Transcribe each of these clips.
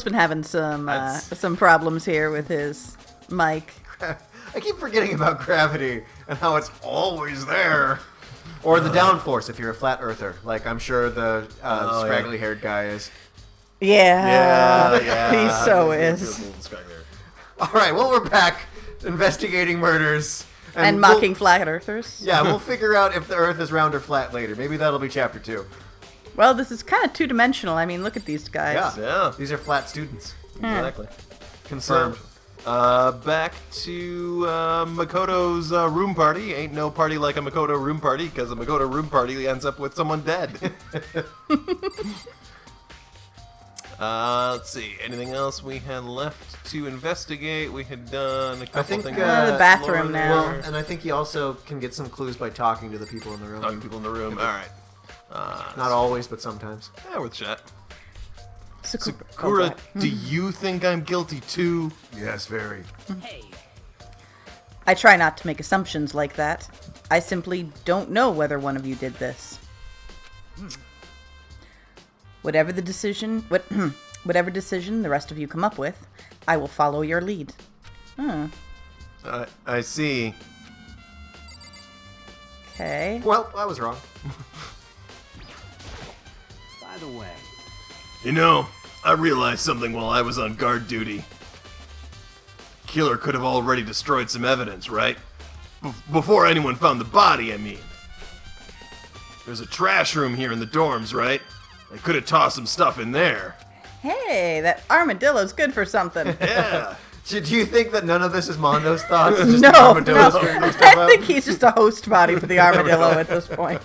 been having some problems here with his mic. I keep forgetting about gravity and how it's always there. Or the downforce if you're a flat earther, like I'm sure the scraggly-haired guy is. Yeah, Yeah. he so is. All right, well, we're back investigating murders. And mocking flat earthers. Yeah, we'll figure out if the earth is round or flat later. Maybe that'll be chapter 2. Well, this is kind of two-dimensional. I mean, look at these guys. Yeah. These are flat students. Exactly. Confirmed. Back to Makoto's room party. Ain't no party like a Makoto room party, because a Makoto room party ends up with someone dead. Let's see. Anything else we had left to investigate? We had done a couple things. the bathroom now. Well, and I think you also can get some clues by talking to the people in the room. Talking to people in the room. All right. Not always, but sometimes. Yeah, worth a shot. Sakura, Do you think I'm guilty too? Yes, very. I try not to make assumptions like that. I simply don't know whether one of you did this. Whatever decision the rest of you come up with, I will follow your lead. I see. Okay. Well, I was wrong. By the way, You know, I realized something while I was on guard duty. Killer could have already destroyed some evidence, right? Before anyone found the body, I mean. There's a trash room here in the dorms, right? They could have tossed some stuff in there. Hey, that armadillo's good for something. Yeah. Do you think that none of this is Mondo's thoughts? It's just No, the armadillo no. screwing stuff I up? think he's just a host body for the armadillo at this point.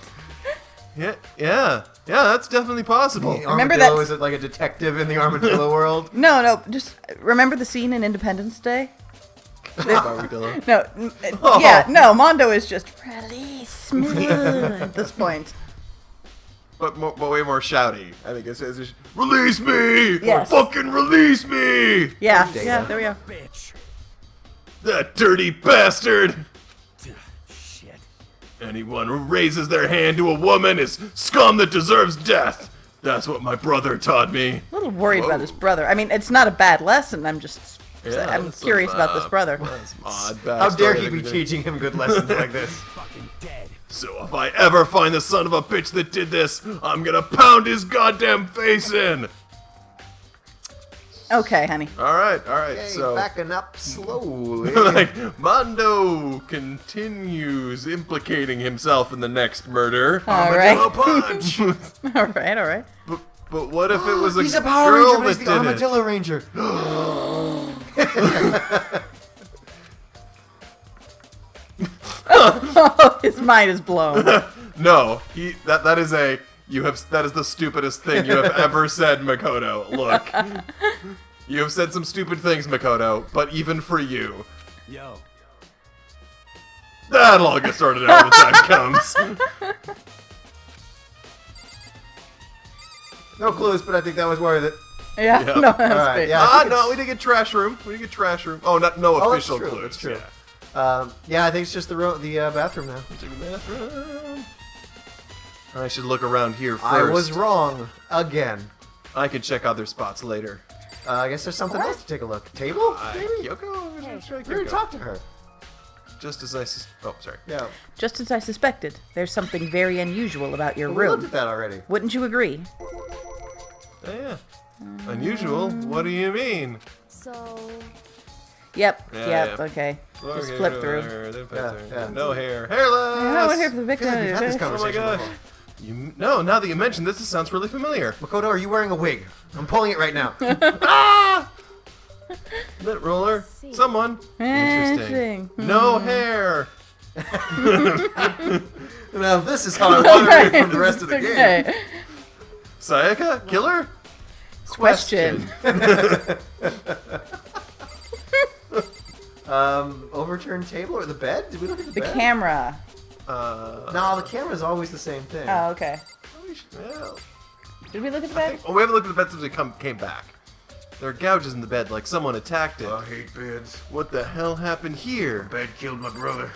Yeah, that's definitely possible. The Remember armadillo that- is it like a detective in the armadillo world? No, just remember the scene in Independence Day? Armadillo. No, yeah, no, Mondo is just release me at this point. But way more shouty. I think it says, "Release me! Yes. Fucking release me! Yeah, Data. yeah, there we go. bitch. That dirty bastard! Shit. Anyone who raises their hand to a woman is scum that deserves death. That's what my brother taught me." A little worried about his brother. I mean, it's not a bad lesson. I'm just, I'm that's curious some, about this brother. That's odd How dare backstory he that be he did. teaching him good lessons like this? Fucking dead. So if I ever find the son of a bitch that did this, I'm gonna pound his goddamn face in. Okay, honey. All right. Hey, So backing up slowly. like Mondo continues implicating himself in the next murder. All right. punch! All right. But what if it was a He's a Power girl Ranger, but he's that the did Armadillo Ranger. His mind is blown. it? No, that is the stupidest thing you have ever said, Makoto. Look, you have said some stupid things, Makoto, but even for you, Yo. that'll all get sorted out when the time comes. No clues, but I think that was worth it. Yeah, Yeah. no, that's Alright, great. yeah. I think No, it's- we did get trash room. Oh, no Oh, that's official true, clues. that's true. Yeah. Yeah, I think it's just the bathroom now. Check the bathroom. I should look around here first. I was wrong again. I can check other spots later. I guess there's something else to take a look. Table? Maybe? Kyoko? We already talked to her. Just as I oh, sorry. Yeah. Just as I suspected, there's something very unusual about your We looked room. at that already. Wouldn't you agree? Oh, yeah. Unusual? What do you mean? So, Yep, Yeah. okay. Just Okay, flip through. Yeah. No hair. Hairless! I would hear from the I feel like we've had this victim. Oh my conversation gosh. before. No, now that you mention this, it sounds really familiar. Makoto, are you wearing a wig? I'm pulling it right now. Lint roller. see. Someone. Interesting. No hair. Now this is how I wanted it from the rest of the game. Okay. Sayaka? Killer? Question. Overturned table or the bed? Did we look at the The bed? camera. No, the camera's always the same thing. Oh, okay. Well, Did we look at the bed? oh, we haven't looked at the bed since we came back. There are gouges in the bed like someone attacked it. I hate beds. What the hell happened here? Bed killed my brother.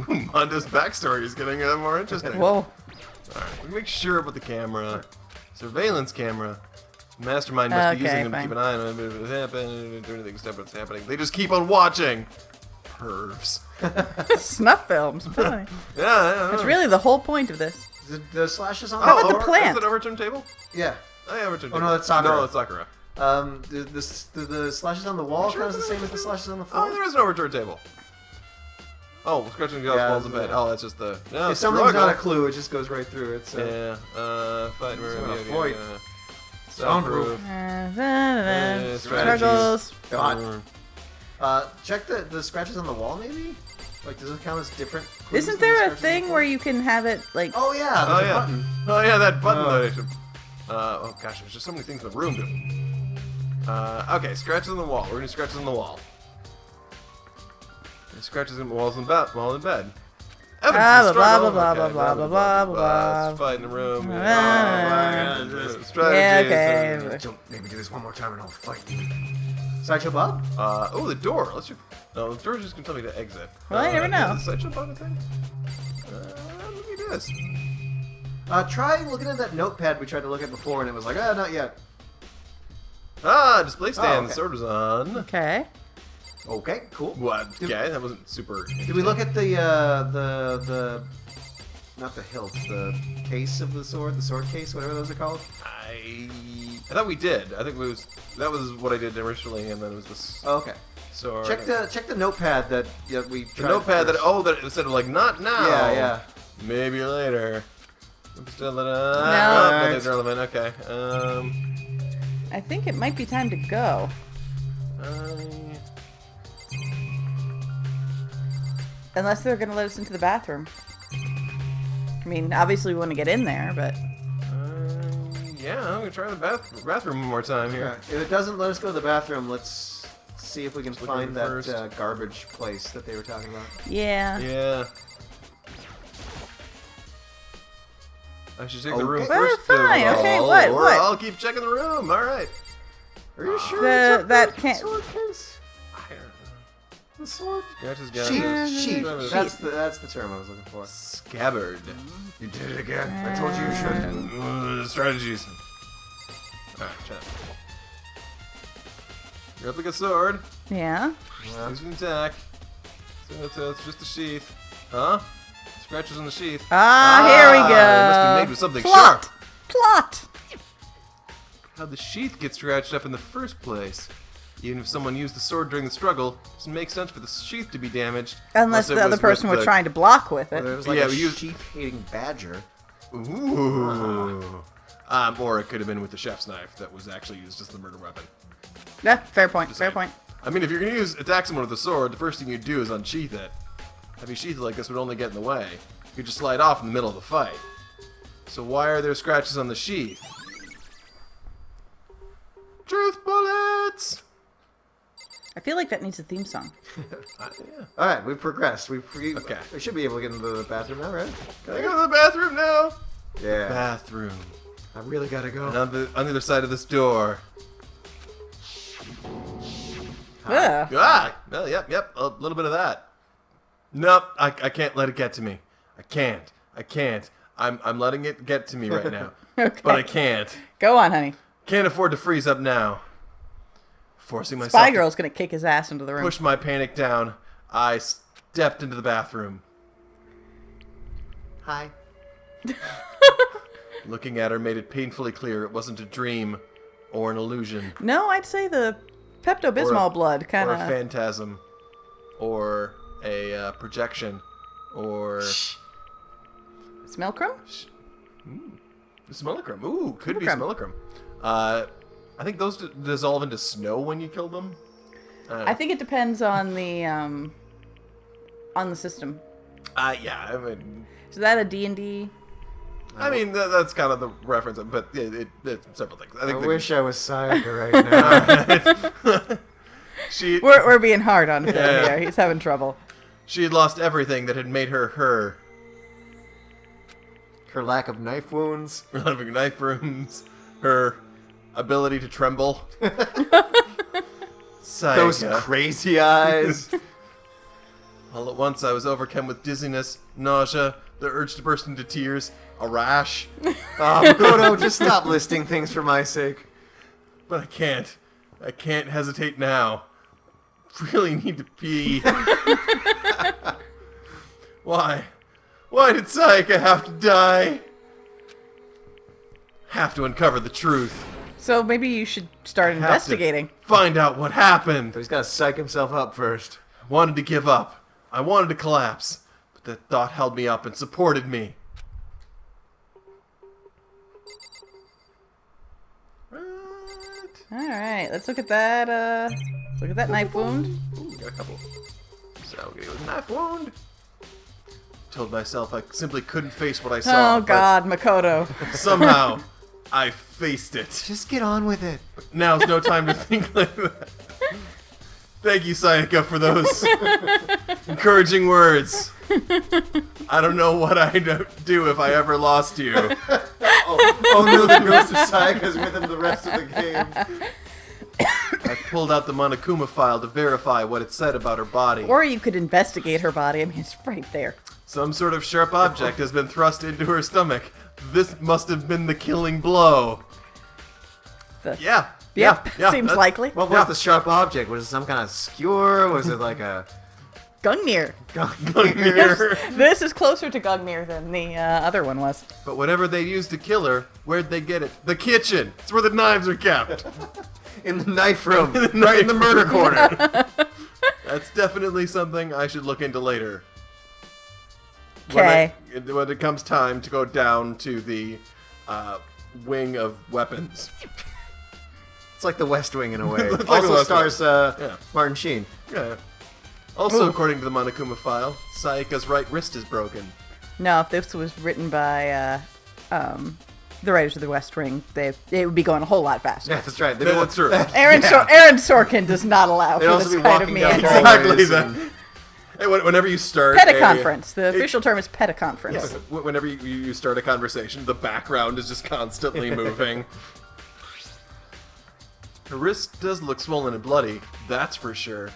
Mondo's backstory is getting more interesting. Whoa. Alright, we make sure about the camera. Surveillance camera. Mastermind must be Okay, using them to fine. keep an eye on it. If it's happening, do anything stop what's happening. They just keep on watching. Pervs. Snuff films. Funny. Yeah. That's really the whole point of this. The slashes on How the about the floor? plant? Is it overturned table? Yeah. Oh, yeah, overturned Oh, table. no, that's Sakura. No, that's Sakura. The slashes on the wall Sure, kind of the there same is as the a- slashes on the floor? Oh, there is an overturned table. Oh, scratching the Yeah, balls in bed. yeah. Oh, that's just the. No, If it's something's struggle. not a clue, it just goes right through it. So. Yeah. Fight. It's Where not are a we? fight. Soundproof. Struggles. God. Check the scratches on the wall, maybe? Like, does it count as different? clues Isn't than the there a scratches on the thing floor? where you can have it like? Oh yeah, Oh there's a yeah. button. Oh yeah, that button. Oh. That I should. Oh gosh, there's just so many things in the room. Okay, scratches on the wall. We're gonna scratches on the wall. Scratches in the walls and wall in bed. Evidence Blah, of blah, struggle. blah, Okay, blah, blah, blah, blah, blah. Fight in the room. Yeah, Strategies. okay. Don't make me do this one more time and I'll fight you. Sideshow Bob? Oh, the door. Let's just. No, the door's just gonna tell me to exit. Well, I never know. Is the sideshow button a thing? Let me do this. Try looking at that notepad we tried to look at before and it was like, not yet. Display stand. okay. Sword is on. Okay. Okay, cool. What? Okay, that wasn't super. Did we look at the not the hilt, the case of the sword case, whatever those are called? I thought we did. I think that was what I did originally, and then it was this. Oh, okay. So Check the notepad that we the tried notepad first. that it said like not now. Yeah. Maybe later. I'm still No. nothing's relevant. Okay. I think it might be time to go. Unless they're gonna let us into the bathroom. I mean, obviously we want to get in there, but Yeah, I'm gonna try the bathroom one more time here. If it doesn't let us go to the bathroom, let's see if we can looking find that first. garbage place that they were talking about. yeah. Yeah. I should check the Okay. room Well, first. fine, though, okay, what, Or what? I'll keep checking the room. All right. Are you sure? The- it's that the can't- sword case? I don't know. The sword? Scratches gun. Sheath. Sheath. That's the term I was looking for. Scabbard. You did it again. I told you you shouldn't. Strategies. Alright, chat. Replica sword. Yeah. Use an attack. So it's just a sheath. Huh? Scratches on the sheath. Here we go. It must be made with something Plot. sharp. Plot. How'd the sheath get scratched up in the first place? Even if someone used the sword during the struggle, it doesn't make sense for the sheath to be damaged. Unless it the other was person with were the- trying to block with Or it. there was like Yeah, a we used- sheep-hating badger. Ooh. Or it could have been with the chef's knife that was actually used as the murder weapon. Yeah, fair point. Just Fair saying. point. I mean, if you're gonna attack someone with a sword, the first thing you'd do is unsheath it. Having sheathed like this would only get in the way. You could just slide off in the middle of the fight. So why are there scratches on the sheath? Truth bullets! I feel like that needs a theme song. Yeah. All right, we've progressed. Okay. We should be able to get into the bathroom now, right? Can I go to the bathroom now? Yeah. Bathroom. I really gotta go. And on the other side of this door. Ugh. Ah! Well, yep. A little bit of that. Nope, I can't let it get to me. I can't. I'm letting it get to me right now. Okay. But I can't. Go on, honey. Can't afford to freeze up now. Forcing myself Spy to Girl's gonna kick his ass into the room. push my panic down, I stepped into the bathroom. Hi. Looking at her made it painfully clear it wasn't a dream or an illusion No, I'd say the Pepto-Bismol blood kind or a of. phantasm or a projection or Smellcrum? Smellocrum. Ooh, could be Smellocrum. Smellocrum. I think those dissolve into snow when you kill them. I think it depends on the system. Yeah, I mean, Is that a D&D? that's kind of the reference, but it's several things. I I think wish I was Sayaka right now. she We're being hard on Phil Yeah. here. He's having trouble. she had lost everything that had made her her. Her lack of knife wounds. Her having knife wounds, her ability to tremble. Those Sayaka. crazy eyes. All at once, I was overcome with dizziness, nausea, the urge to burst into tears, a rash. Makoto, just stop listing things for my sake. but I can't. I can't hesitate now. Really need to pee. Why? Why did Sayaka have to die? Have to uncover the truth. So maybe you should start Have to investigating. Find out what happened. So he's got to psych himself up first. I wanted to give up. I wanted to collapse. But that thought held me up and supported me. All right, let's look at that. Let's look at that knife wound. Ooh, got a couple. So I'm gonna go with knife wound. Told myself I simply couldn't face what I saw. Oh God, Makoto. But somehow, I faced it. Just get on with it. Now's no time to think like that. Thank you, Sayaka, for those encouraging words. I don't know what I'd do if I ever lost you. Oh no, the ghost of Sayaka's with him the rest of the game. I pulled out the Monokuma file to verify what it said about her body. Or you could investigate her body. I mean, it's right there. Some sort of sharp object has been thrust into her stomach. This must have been the killing blow. Yeah. Yep, Yeah. seems that- likely. What was the sharp object? Was it some kind of skewer? Was it like a Gungnir. Gungnir. This is closer to Gungnir than the other one was. But whatever they used to kill her, where'd they get it? The kitchen. It's where the knives are kept. in the knife room, right in the murder corner? That's definitely something I should look into later. Okay. When it comes time to go down to the wing of weapons. It's like the West Wing in a way. It's like the Also West Wing. stars Yeah. Martin Sheen. Yeah. Also, Ooh. according to the Monokuma file, Sayaka's right wrist is broken. No, if this was written by the writers of the West Wing, it would be going a whole lot faster. Yeah, that's right. Yeah, that's true. Aaron Sorkin does not allow They'd for also this be kind of walking down meandering. Exactly hallways that. and- Hey, whenever you start Petaconference. The official term is petaconference. Yes, whenever you start a conversation, the background is just constantly moving. Her wrist does look swollen and bloody, that's for sure.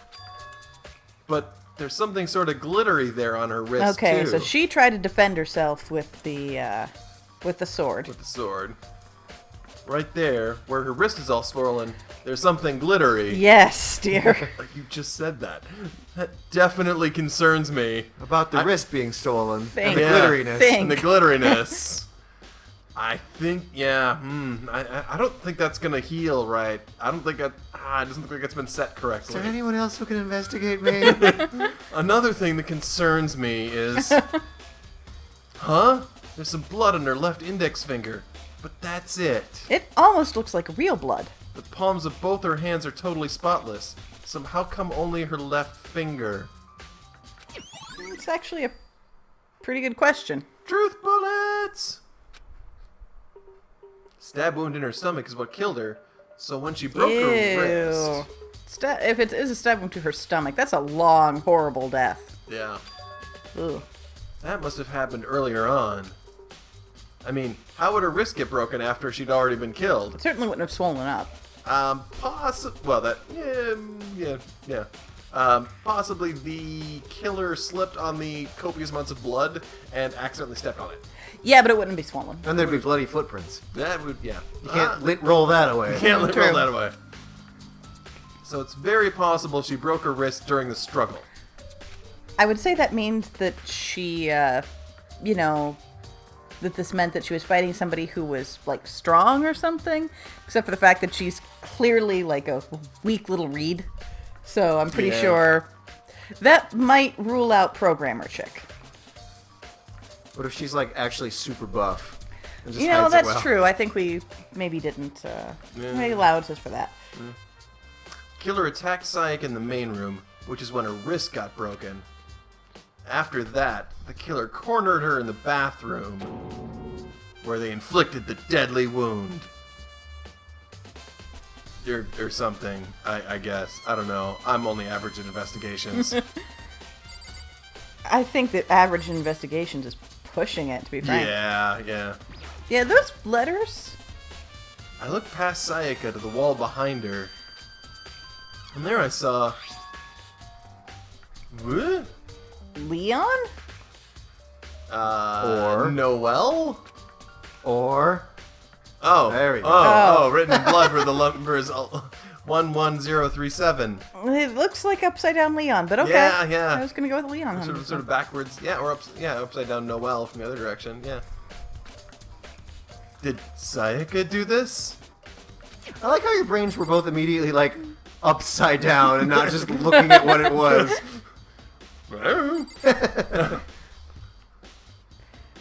But there's something sort of glittery there on her wrist, Okay, too. so she tried to defend herself with the sword. With the sword. Right there, where her wrist is all swollen, there's something glittery. Yes, dear. Like you just said that. That definitely concerns me. About the wrist being stolen Think. and the Yeah. glitteriness. Think. And the glitteriness. I think, yeah, I don't think that's gonna heal right. I don't think it doesn't look like it's been set Is correctly. there anyone else who can investigate me? Another thing that concerns me is, huh? There's some blood on her left index finger, but that's it. It almost looks like real blood. The palms of both her hands are totally spotless. So how come only her left finger? It's actually a pretty good question. Truth bullets! Stab wound in her stomach is what killed her. So when she broke her wrist, If it is a stab wound to her stomach, that's a long, horrible death. yeah, Ugh. that must have happened earlier on. I mean, how would her wrist get broken after she'd already been killed? It certainly wouldn't have swollen up. Well, that, yeah. Possibly the killer slipped on the copious amounts of blood and accidentally stepped on it. Yeah, but it wouldn't be swollen. And there'd be bloody footprints. That would, yeah. You can't roll that away. Can't let True. roll that away. So it's very possible she broke her wrist during the struggle. I would say that means that she, that this meant that she was fighting somebody who was, like, strong or something. Except for the fact that she's clearly, like, a weak little reed. So I'm pretty Yeah. sure that might rule out programmer chick. What if she's like actually super buff? And just You know, hides it that's well? true. I think we maybe didn't, maybe allowed us for that. Killer attacked Sayaka in the main room, which is when her wrist got broken. After that, the killer cornered her in the bathroom, where they inflicted the deadly wound. Or something, I guess. I don't know. I'm only average in investigations. I think that average investigations is pushing it, to be frank. Yeah. Yeah, those letters. I looked past Sayaka to the wall behind her, and there I saw... What? Leon? Or- Noel? Or Oh, There we go. Oh, written in blood were the numbers 11037. It looks like upside down Leon, but okay. Yeah. I was gonna go with Leon. Sort of backwards. Yeah, or upside down Noel from the other direction. Yeah. Did Sayaka do this? I like how your brains were both immediately like upside down and not just looking at what it was. I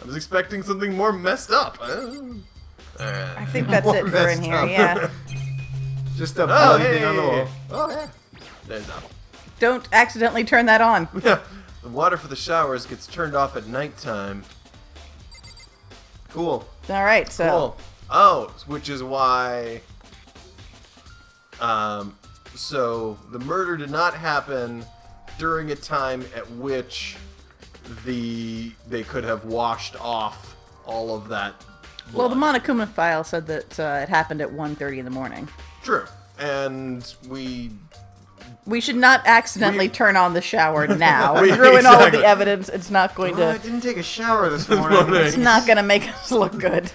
was expecting something more messed up. I think that's More it for in messed here. up. Yeah. Just a bloody thing on the hey. wall. Oh yeah. There's that. Don't accidentally turn that on. Yeah. The water for the showers gets turned off at nighttime. Cool. All right, so Cool. Oh, which is why. So the murder did not happen during a time at which they could have washed off all of that. well, the blood. Monokuma file said that it happened at 1:30 in the morning. True, and we We should not accidentally turn on the shower now. We- Ruin all of exactly. the evidence. It's not going Oh, I to. didn't take a shower this morning. It's not going to make us look good.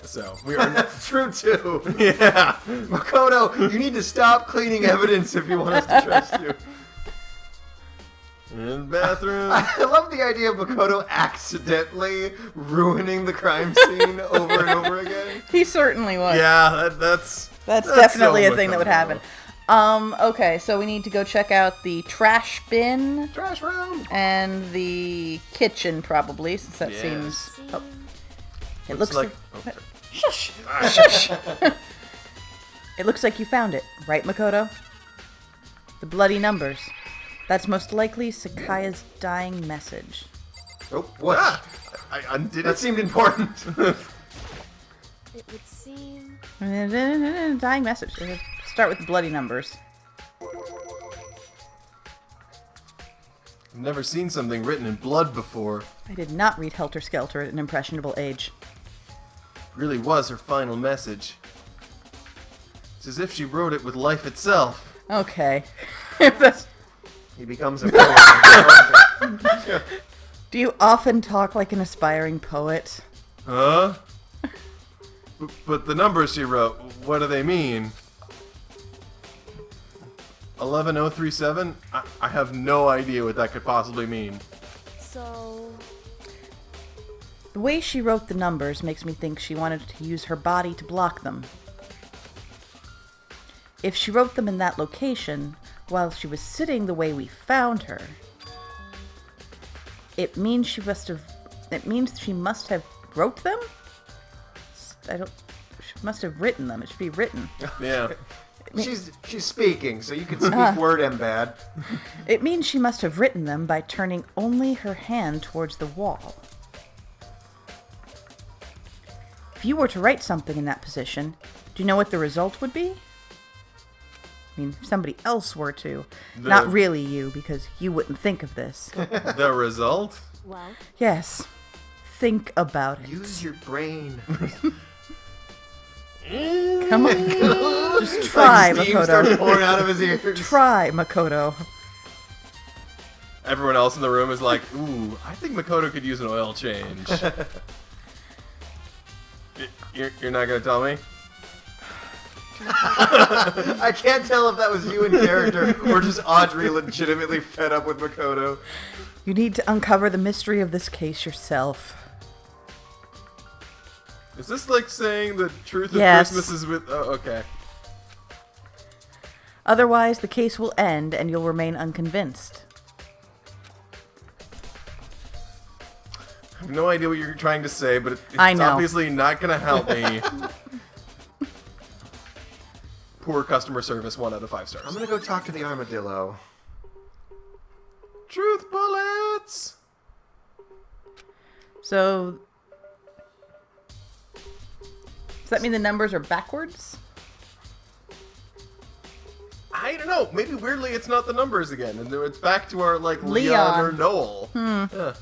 So we are. That's true too. Yeah. Makoto, you need to stop cleaning evidence if you want us to trust you. In the bathroom. I love the idea of Makoto accidentally ruining the crime scene over and over again. He certainly was. Yeah, that's Definitely so a thing that would Makoto. happen. Okay, so we need to go check out the trash bin Trash room. and the kitchen, probably, since that Yes. seems. Oh. It looks like. Oh, sorry. Shush! Shush! It looks like you found it, right, Makoto? The bloody numbers. That's most likely Sakaya's dying message. Oh, what? Ah, I undid That it. seemed important. It would seem. Dying message. Start with the bloody numbers. I've never seen something written in blood before. I did not read Helter Skelter at an impressionable age. Really was her final message. It's as if she wrote it with life itself. Okay. If that's- He becomes a poet. Do you often talk like an aspiring poet? Huh? But the numbers she wrote, what do they mean? 11037? I have no idea what that could possibly mean. So. The way she wrote the numbers makes me think she wanted to use her body to block them. If she wrote them in that location, while she was sitting the way we found her, it means she must have wrote them? She must have written them. It should be written. Yeah. She's speaking, so you can speak word and bad. It means she must have written them by turning only her hand towards the wall. If you were to write something in that position, do you know what the result would be? I mean, if somebody else were to. Not really you, because you wouldn't think of this. The result? Well, Yes. Think about it. Use your brain. Come on. Just try, Like steam starts Makoto. pouring out of his ears. Try, Makoto. Everyone else in the room is like, ooh, I think Makoto could use an oil change. You're not gonna tell me? I can't tell if that was you in character or just Audrey legitimately fed up with Makoto. You need to uncover the mystery of this case yourself. Is this like saying the truth of Yes. Christmas is with... Oh, okay. Otherwise, the case will end and you'll remain unconvinced. I have no idea what you're trying to say, but it's I know. obviously not gonna help me. Poor customer service, 1 out of 5 stars. I'm gonna go talk to the armadillo. Truth bullets! So, does that mean the numbers are backwards? I don't know. Maybe weirdly it's not the numbers again, and it's back to our like Leon, Leon. or Noel. Yeah.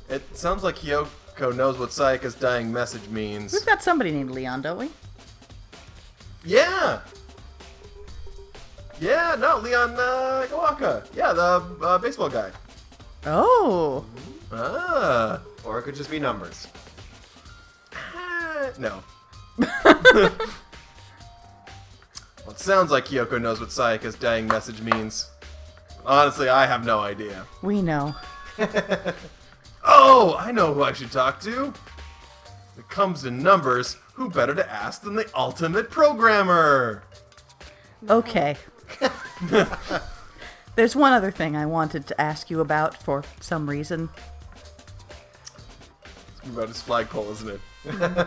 It sounds like Kyoko knows what Sayaka's dying message means. We've got somebody named Leon, don't we? Yeah. Yeah. No, Leon Kawaka. Yeah, the baseball guy. Oh. Ah. Or it could just be numbers. No. Well, it sounds like Kyoko knows what Sayaka's dying message means. Honestly, I have no idea. We know. Oh, I know who I should talk to. When it comes to numbers, who better to ask than the ultimate programmer? Okay. There's one other thing I wanted to ask you about for some reason. It's about his flagpole, isn't it?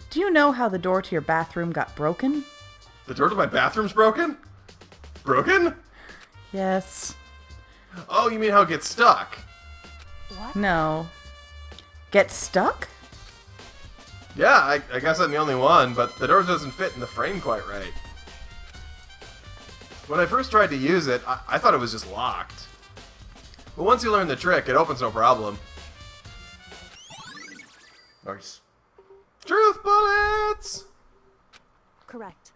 Do you know how the door to your bathroom got broken? The door to my bathroom's broken? Broken? Yes. Oh, you mean how it gets stuck? What? No. Get stuck? Yeah, I guess I'm the only one, but the door doesn't fit in the frame quite right. When I first tried to use it, I thought it was just locked. But once you learn the trick, it opens no problem. Nice. Truth bullets! Correct.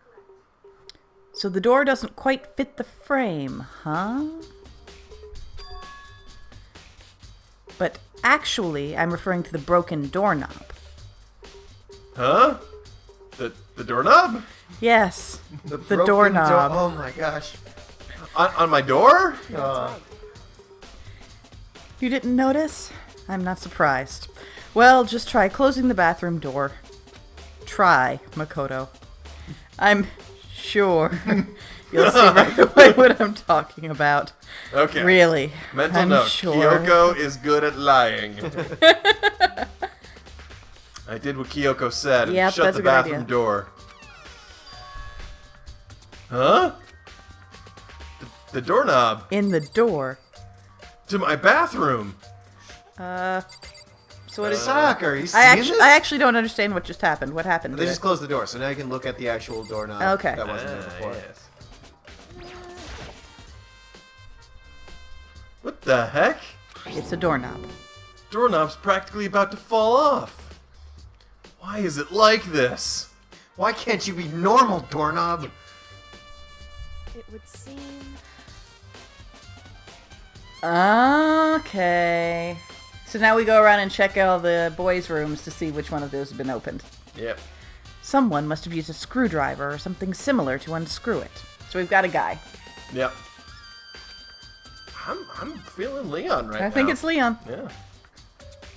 So the door doesn't quite fit the frame, huh? But actually, I'm referring to the broken doorknob. Huh? The doorknob? Yes, the broken doorknob. Oh my gosh. On my door? You didn't notice? I'm not surprised. Well, just try closing the bathroom door. Try, Makoto. I'm sure you'll see right away what I'm talking about. Okay. Really. Mental I'm note, sure. Kyoko is good at lying. I did what Kyoko said and Yep, shut that's the a good bathroom idea. door. Huh? The doorknob In the door. to my bathroom. So what is... Sayaka, are you seeing this? I actually don't understand what just happened. What happened? They to just it? closed the door, so now you can look at the actual doorknob. Okay. That wasn't there before. Yes. What the heck? It's a doorknob. Doorknob's practically about to fall off. Why is it like this? Why can't you be normal, doorknob? It would seem. Okay. So now we go around and check all the boys' rooms to see which one of those have been opened. Yep. Someone must have used a screwdriver or something similar to unscrew it. So we've got a guy. Yep. I'm feeling Leon right now. I think it's Leon. Yeah.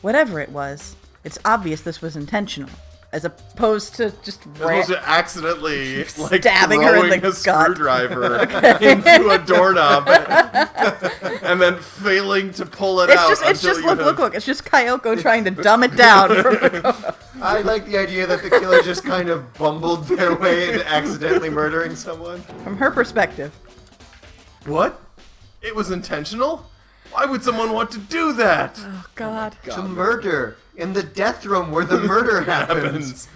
Whatever it was, it's obvious this was intentional, as opposed to just As opposed to accidentally like Stabbing her in throwing the a gut. screwdriver into a doorknob and then failing to pull it out. It's until just you look, have- look, look. It's just Kyoko trying to dumb it down for Makoto. I like the idea that the killer just kind of bumbled their way into accidentally murdering someone. From her perspective. What? It was intentional? Why would someone want to do that? Oh, God. To murder in the death room where the murder happens.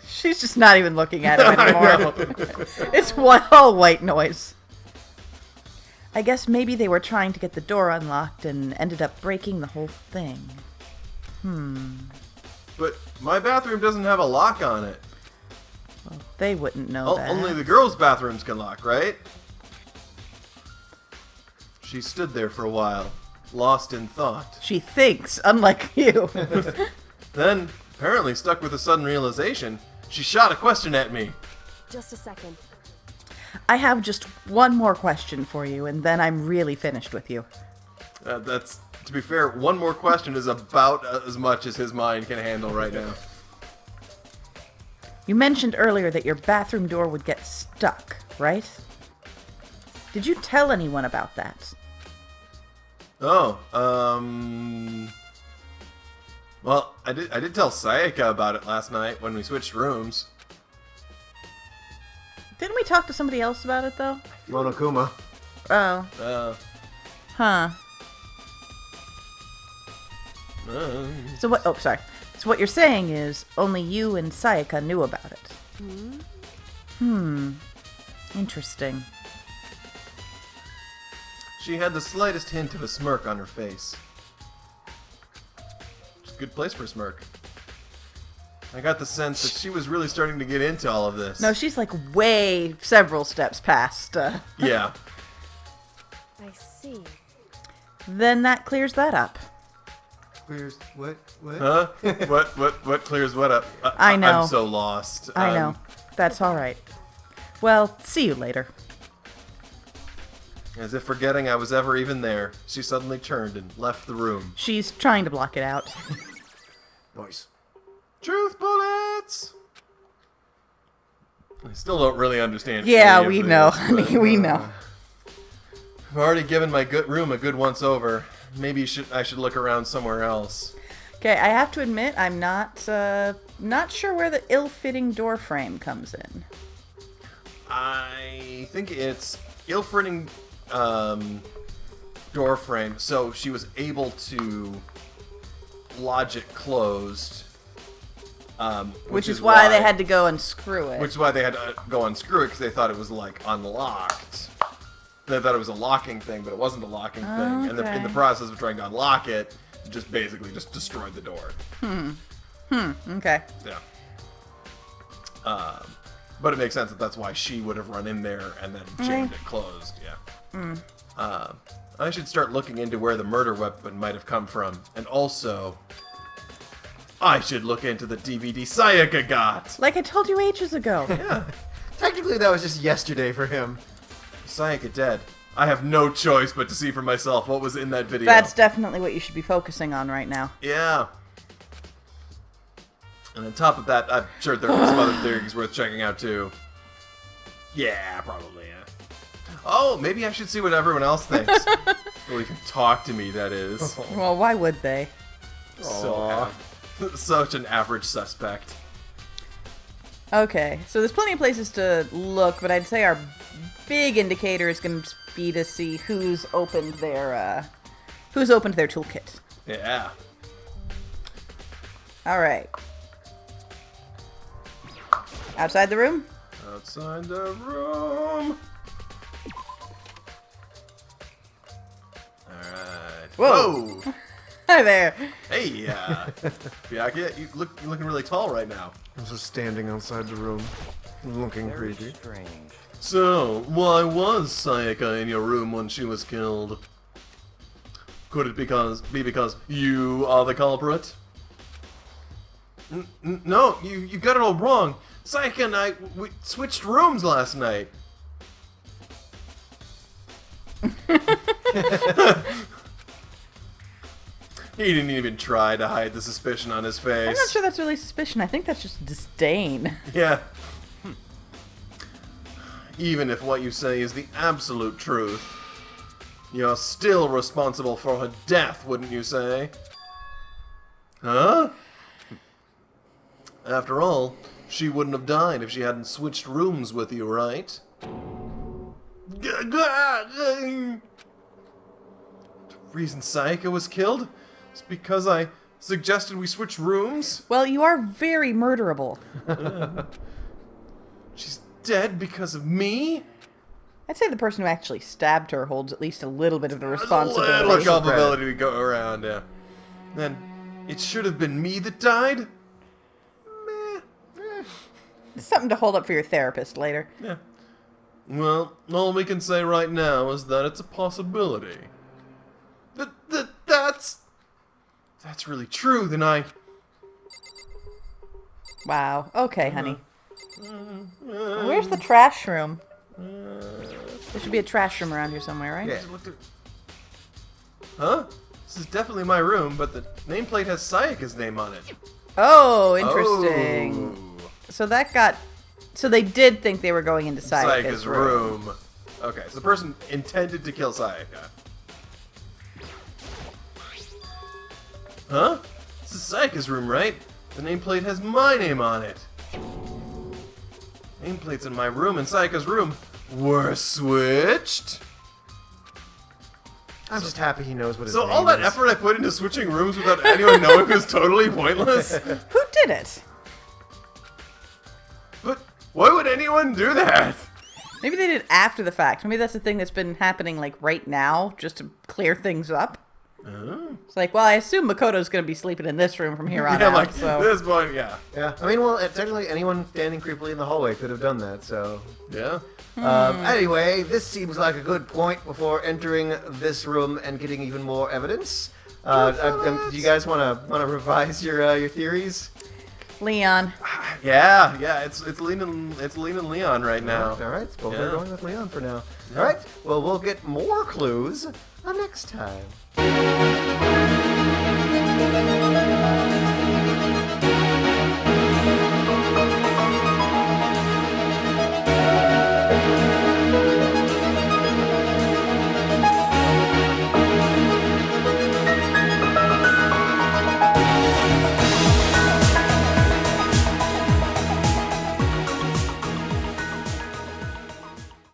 She's just not even looking at him I anymore. know. It's all white noise. I guess maybe they were trying to get the door unlocked and ended up breaking the whole thing. But my bathroom doesn't have a lock on it. They wouldn't know that. Only the girls' bathrooms can lock, right? She stood there for a while, lost in thought. She thinks, unlike you. Then, apparently stuck with a sudden realization, she shot a question at me. Just a second. I have just one more question for you, and then I'm really finished with you. That's, to be fair, one more question is about as much as his mind can handle right now. You mentioned earlier that your bathroom door would get stuck, right? Did you tell anyone about that? Oh, well, I did tell Sayaka about it last night when we switched rooms. Didn't we talk to somebody else about it, though? Monokuma. Oh. Huh. So what... Oh, sorry. So what you're saying is only you and Sayaka knew about it. Interesting. She had the slightest hint of a smirk on her face. It's a good place for a smirk. I got the sense that she was really starting to get into all of this. No, she's like way several steps past. Yeah. I see. Then that clears that up. What? Huh? What clears what up? I know. I'm so lost. I know. That's all right. Well, see you later. As if forgetting I was ever even there, she suddenly turned and left the room. She's trying to block it out. Noise. Truth bullets! I still don't really understand. Yeah, any of we this, know, but, honey. We know. I've already given my good room a good once over. Maybe I should look around somewhere else. Okay, I have to admit, I'm not sure where the ill-fitting door frame comes in. I think it's ill-fitting door frame, so she was able to lodge it closed. Which is why they had to go unscrew it. Which is why they had to go unscrew it, because they thought it was, like, unlocked. They thought it was a locking thing, but it wasn't a locking thing. And in the process of trying to unlock it, just basically just destroyed the door. Okay. Yeah. But it makes sense that that's why she would have run in there and then jammed it closed. Yeah. I should start looking into where the murder weapon might have come from. And also, I should look into the DVD Sayaka got. Like I told you ages ago. Yeah. Technically, that was just yesterday for him. Sayaka dead. I have no choice but to see for myself what was in that video. That's definitely what you should be focusing on right now. Yeah. And on top of that, I'm sure there are some other theories worth checking out too. Yeah, probably, yeah. Oh, maybe I should see what everyone else thinks. Or even talk to me, that is. Well, why would they? Such an average suspect. Okay, so there's plenty of places to look, but I'd say our big indicator is going to be to see who's opened their toolkit. Yeah. All right. Outside the room? Outside the room. Alright. Whoa. Hi there. Hey, Byakuya, you're looking really tall right now. I'm just standing outside the room, looking Very creepy. strange. So, why was Sayaka in your room when she was killed? Could it be because you are the culprit? No, you got it all wrong. Sayaka and we switched rooms last night. He didn't even try to hide the suspicion on his face. I'm not sure that's really suspicion. I think that's just disdain. Yeah. Even if what you say is the absolute truth, you're still responsible for her death, wouldn't you say? Huh? After all, she wouldn't have died if she hadn't switched rooms with you, right? The reason Sayaka was killed is because I suggested we switch rooms? Well, you are very murderable. She's dead because of me? I'd say the person who actually stabbed her holds at least a little bit of the There's responsibility. a little culpability to go around, yeah. Then, it should have been me that died? Meh. It's something to hold up for your therapist later. Yeah. Well, all we can say right now is that it's a possibility. That's really true, then Wow. Okay, honey. Where's the trash room? There should be a trash room around here somewhere, right? Yeah. Huh? This is definitely my room, but the nameplate has Sayaka's name on it. Oh, interesting. Oh. So they did think they were going into Sayaka's Sayaka's room. room. Okay, so the person intended to kill Sayaka. Huh? This is Sayaka's room, right? The nameplate has my name on it. Nameplates in my room and Sayaka's room were switched. I'm just happy he knows what his So name all that is. effort I put into switching rooms without anyone knowing was totally pointless? Who did it? But why would anyone do that? Maybe they did after the fact. Maybe that's the thing that's been happening like right now, just to clear things up. Oh. It's like, well, I assume Makoto's going to be sleeping in this room from here on Yeah, out. like, So this point, yeah. Yeah, I mean, well, technically anyone standing creepily in the hallway could have done that, so... Yeah? Anyway, this seems like a good point before entering this room and getting even more evidence. Do you guys want to revise your theories? Leon. Yeah, it's leaning Leon right now. All right, both Yeah. are going with Leon for now. All right, well, we'll get more clues next time.